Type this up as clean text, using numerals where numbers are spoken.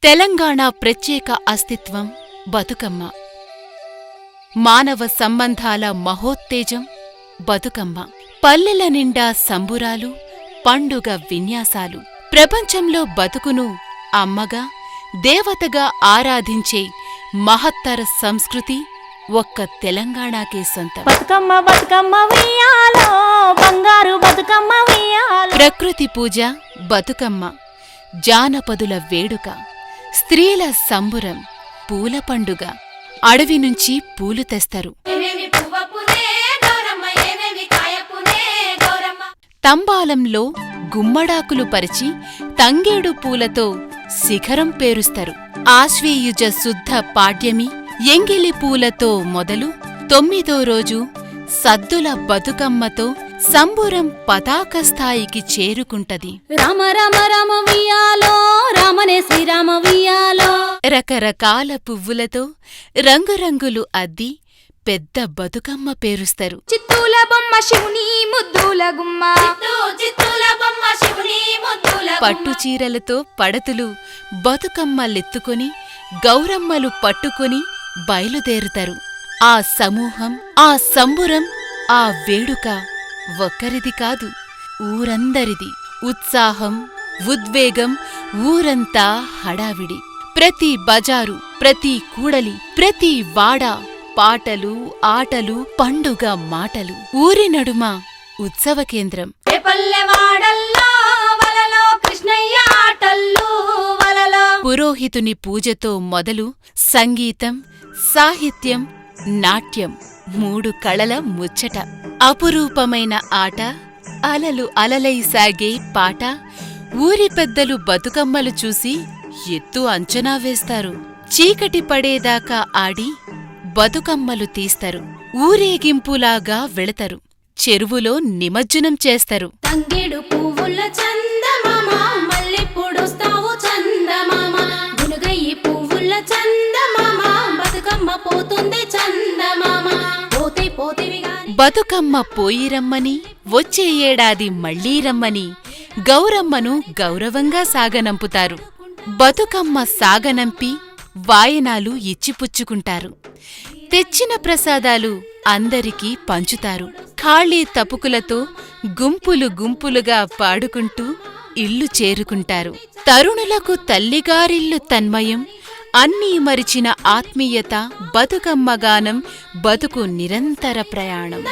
తెలంగాణ ప్రత్యేక అస్తిత్వం బతుకమ్మ. మానవ సంబంధాల మహోత్తేజం బతుకమ్మ. పల్లెల నిండా సంబురాలు, పండుగ విన్యాసాలు. ప్రపంచంలో బతుకును అమ్మగా, దేవతగా ఆరాధించే మహత్తర సంస్కృతి ఒక్క తెలంగాణకే సొంతం. బతుకమ్మ బతుకమ్మ ఉయ్యాలో, బంగారు బతుకమ్మ ఉయ్యాలో. ప్రకృతి పూజ బతుకమ్మ, జానపదుల వేడుక, స్త్రీల సంబురం, పూల పండుగ. అడవి నుంచి పూలు తెస్తారు. తంబాలంలో గుమ్మడాకులు పరిచి తంగేడు పూలతో శిఖరం పేరుస్తారు. ఆశ్వీయుజ శుద్ధ పాడ్యమి ఎంగిలి పూలతో మొదలు 9వ రోజు సద్దుల బతుకమ్మతో సంబురం పతాక స్థాయికి చేరుకుంటది. రామ రామ రామ ఉయ్యాలో, రామనే శ్రీరామ ఉయ్యాలో. రకరకాల పువ్వులతో రంగురంగులు అద్ది పెద్ద బతుకమ్మ పేరుస్తారు. చిత్తూల బొమ్మ శివుని ముద్దుల గుమ్మ, పట్టుచీరలతో పడతులు బతుకమ్మలెత్తుకొని గౌరమ్మలు పట్టుకొని బయలుదేరుతారు. ఆ సమూహం, ఆ సంబురం, ఆ వేడుక ఒక్కరిది కాదు, ఊరందరిది. ఉత్సాహం, ఉద్వేగం, ఊరంతా హడావిడి. ప్రతి బజారు, ప్రతి కూడలి, ప్రతి వాడ పాటలు, ఆటలు, పండుగ మాటలు. ఊరి నడుమ ఉత్సవ కేంద్రం. పురోహితుని పూజతో మొదలు సంగీతం, సాహిత్యం, నాట్యం, 3 కళల ముచ్చట. అపురూపమైన ఆట, అలలు అలలై సాగే పాట. ఊరి పెద్దలు బతుకమ్మలు చూసి ఎత్తు అంచనా వేస్తారు. చీకటి పడేదాకా ఆడి బతుకమ్మలు తీస్తారు. ఊరేగింపులాగా వెళతారు. చెరువులో నిమజ్జనం చేస్తారు. తంగేడు పువ్వుల చందమామ, మల్లెపూడొస్తావు చందమామ. గునుగయ్యి పువ్వుల చందమామ, బతుకమ్మ పోతుంది చందమామ. పోతే పోతేవి గాని బతుకమ్మ పోయిరమ్మని, వచ్చే ఏడాది మళ్లీ రమ్మని గౌరమ్మను గౌరవంగా సాగనంపుతారు. బతుకమ్మ సాగనంపి వాయనాలు ఇచ్చిపుచ్చుకుంటారు. తెచ్చిన ప్రసాదాలు అందరికీ పంచుతారు. ఖాళీ తపుకులతో గుంపులు గుంపులుగా పాడుకుంటూ ఇల్లు చేరుకుంటారు. తరుణులకు తల్లిగారిల్లు తన్మయం, అన్నీ మరిచిన ఆత్మీయత. బతుకమ్మ గానం బతుకు నిరంతర ప్రయాణం.